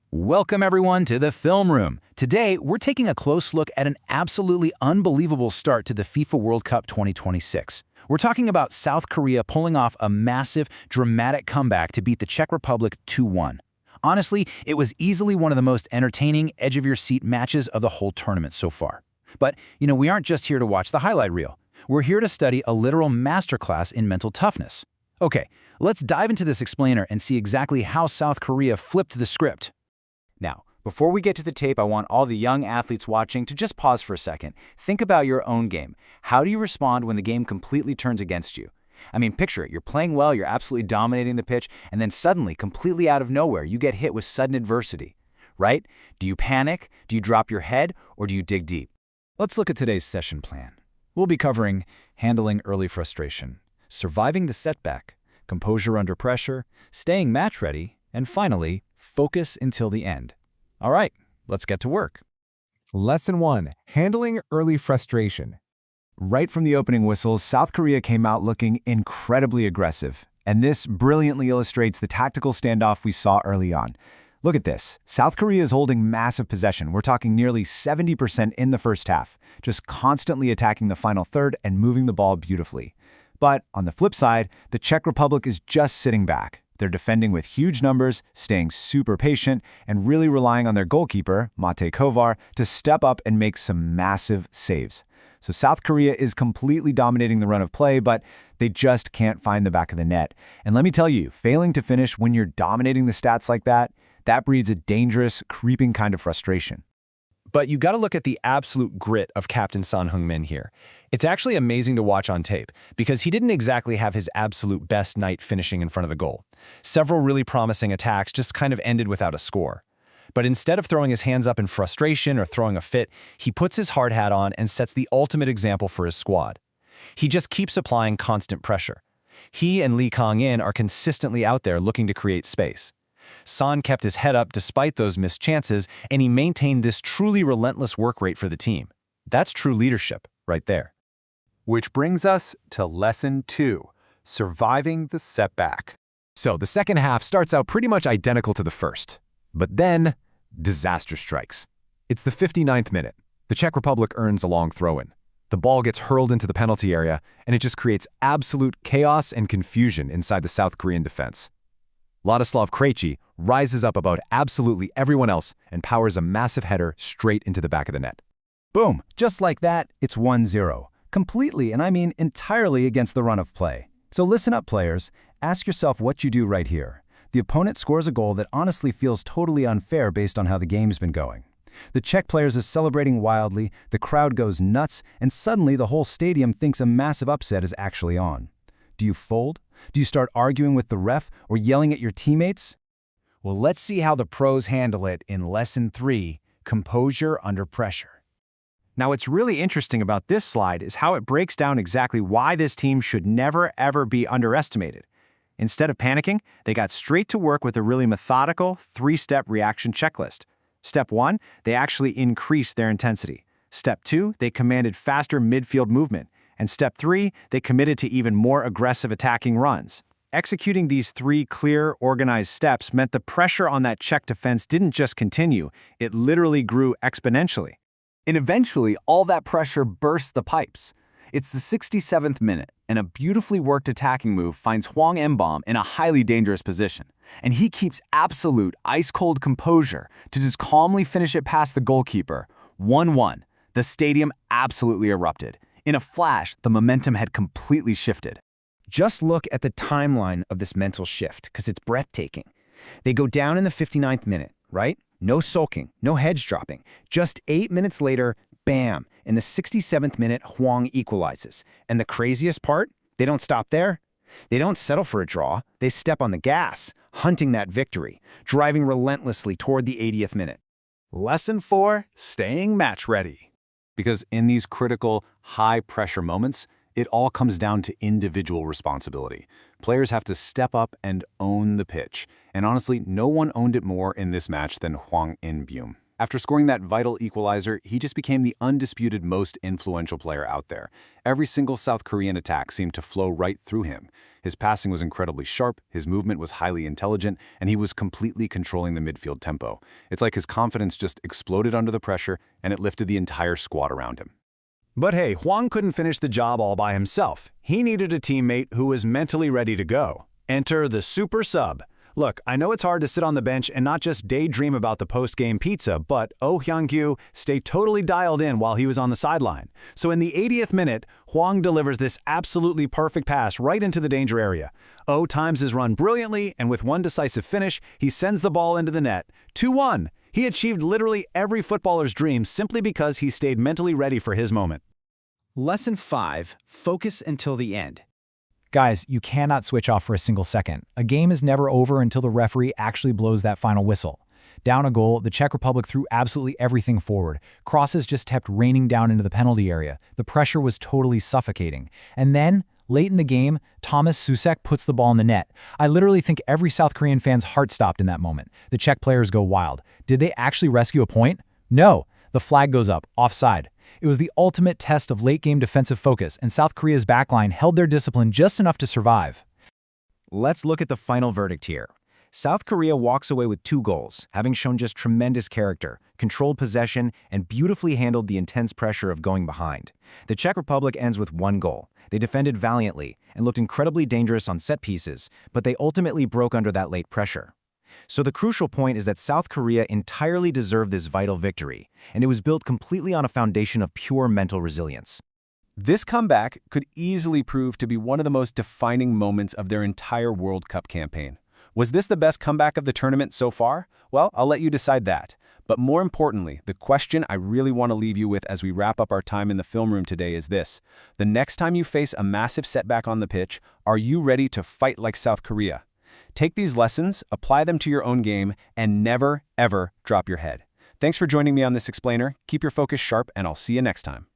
Welcome everyone to the Film Room. Today, we're taking a close look at an absolutely unbelievable start to the FIFA World Cup 2026. We're talking about South Korea pulling off a massive, dramatic comeback to beat the Czech Republic 2-1. Honestly, it was easily one of the most entertaining, edge-of-your-seat matches of the whole tournament so far. But, we aren't just here to watch the highlight reel. We're here to study a literal masterclass in mental toughness. Okay, let's dive into this explainer and see exactly how South Korea flipped the script. Now, before we get to the tape, I want all the young athletes watching to just pause for a second. Think about your own game. How do you respond when the game completely turns against you? I mean, picture it. You're playing well, you're absolutely dominating the pitch, and then suddenly, completely out of nowhere, you get hit with sudden adversity. Right? Do you panic? Do you drop your head? Or do you dig deep? Let's look at today's session plan. We'll be covering handling early frustration, surviving the setback, composure under pressure, staying match ready, and finally, focus until the end. All right, let's get to work. Lesson 1. Handling early frustration. Right from the opening whistles, South Korea came out looking incredibly aggressive, and this brilliantly illustrates the tactical standoff we saw early on. Look at this. South Korea is holding massive possession. We're talking nearly 70% in the first half, just constantly attacking the final third and moving the ball beautifully. But on the flip side, the Czech Republic is just sitting back. They're defending with huge numbers, staying super patient, and really relying on their goalkeeper, Mate Kovar, to step up and make some massive saves. So South Korea is completely dominating the run of play, but they just can't find the back of the net. And let me tell you, failing to finish when you're dominating the stats like that breeds a dangerous, creeping kind of frustration. But you got to look at the absolute grit of Captain Son Heung-min here. It's actually amazing to watch on tape, because he didn't exactly have his absolute best night finishing in front of the goal. Several really promising attacks just kind of ended without a score. But instead of throwing his hands up in frustration or throwing a fit, he puts his hard hat on and sets the ultimate example for his squad. He just keeps applying constant pressure. He and Lee Kang-in are consistently out there looking to create space. Son kept his head up despite those missed chances, and he maintained this truly relentless work rate for the team. That's true leadership, right there. Which brings us to Lesson 2, surviving the setback. So the second half starts out pretty much identical to the first. But then, disaster strikes. It's the 59th minute. The Czech Republic earns a long throw-in. The ball gets hurled into the penalty area, and it just creates absolute chaos and confusion inside the South Korean defense. Ladislav Krejci rises up above absolutely everyone else and powers a massive header straight into the back of the net. Boom, just like that, it's 1-0. Completely, and I mean entirely against the run of play. So listen up, players. Ask yourself what you do right here. The opponent scores a goal that honestly feels totally unfair based on how the game's been going. The Czech players is celebrating wildly, the crowd goes nuts, and suddenly the whole stadium thinks a massive upset is actually on. Do you fold? Do you start arguing with the ref or yelling at your teammates? Well, let's see how the pros handle it in Lesson 3, Composure Under Pressure. Now, what's really interesting about this slide is how it breaks down exactly why this team should never, ever be underestimated. Instead of panicking, they got straight to work with a really methodical, three-step reaction checklist. Step 1, they actually increased their intensity. Step 2, they commanded faster midfield movement. And Step 3, they committed to even more aggressive attacking runs. Executing these 3 clear, organized steps meant the pressure on that Czech defense didn't just continue, it literally grew exponentially. And eventually, all that pressure burst the pipes. It's the 67th minute, and a beautifully worked attacking move finds Hwang In-beom in a highly dangerous position. And he keeps absolute ice-cold composure to just calmly finish it past the goalkeeper. 1-1. The stadium absolutely erupted. In a flash, the momentum had completely shifted. Just look at the timeline of this mental shift, because it's breathtaking. They go down in the 59th minute, right? No sulking, no heads dropping. Just 8 minutes later, bam, in the 67th minute, Hwang equalizes. And the craziest part? They don't stop there. They don't settle for a draw. They step on the gas, hunting that victory, driving relentlessly toward the 80th minute. Lesson 4, staying match ready. Because in these critical, high-pressure moments, it all comes down to individual responsibility. Players have to step up and own the pitch. And honestly, no one owned it more in this match than Hwang In-beom. After scoring that vital equalizer, he just became the undisputed most influential player out there. Every single South Korean attack seemed to flow right through him. His passing was incredibly sharp, his movement was highly intelligent, and he was completely controlling the midfield tempo. It's like his confidence just exploded under the pressure, and it lifted the entire squad around him. But hey, Hwang couldn't finish the job all by himself. He needed a teammate who was mentally ready to go. Enter the super sub. Look, I know it's hard to sit on the bench and not just daydream about the post-game pizza, but Hyeon-gyu stayed totally dialed in while he was on the sideline. So in the 80th minute, Hwang delivers this absolutely perfect pass right into the danger area. times his run brilliantly, and with one decisive finish, he sends the ball into the net. 2-1. He achieved literally every footballer's dream simply because he stayed mentally ready for his moment. Lesson 5. Focus until the end. Guys, you cannot switch off for a single second. A game is never over until the referee actually blows that final whistle. Down a goal, the Czech Republic threw absolutely everything forward. Crosses just kept raining down into the penalty area. The pressure was totally suffocating. And then, late in the game, Thomas Susek puts the ball in the net. I literally think every South Korean fan's heart stopped in that moment. The Czech players go wild. Did they actually rescue a point? No. The flag goes up, offside. It was the ultimate test of late-game defensive focus, and South Korea's backline held their discipline just enough to survive. Let's look at the final verdict here. South Korea walks away with 2 goals, having shown just tremendous character, controlled possession, and beautifully handled the intense pressure of going behind. The Czech Republic ends with 1 goal. They defended valiantly and looked incredibly dangerous on set pieces, but they ultimately broke under that late pressure. So the crucial point is that South Korea entirely deserved this vital victory, and it was built completely on a foundation of pure mental resilience. This comeback could easily prove to be one of the most defining moments of their entire World Cup campaign. Was this the best comeback of the tournament so far? Well, I'll let you decide that. But more importantly, the question I really want to leave you with as we wrap up our time in the film room today is this. The next time you face a massive setback on the pitch, are you ready to fight like South Korea? Take these lessons, apply them to your own game, and never, ever drop your head. Thanks for joining me on this explainer. Keep your focus sharp, and I'll see you next time.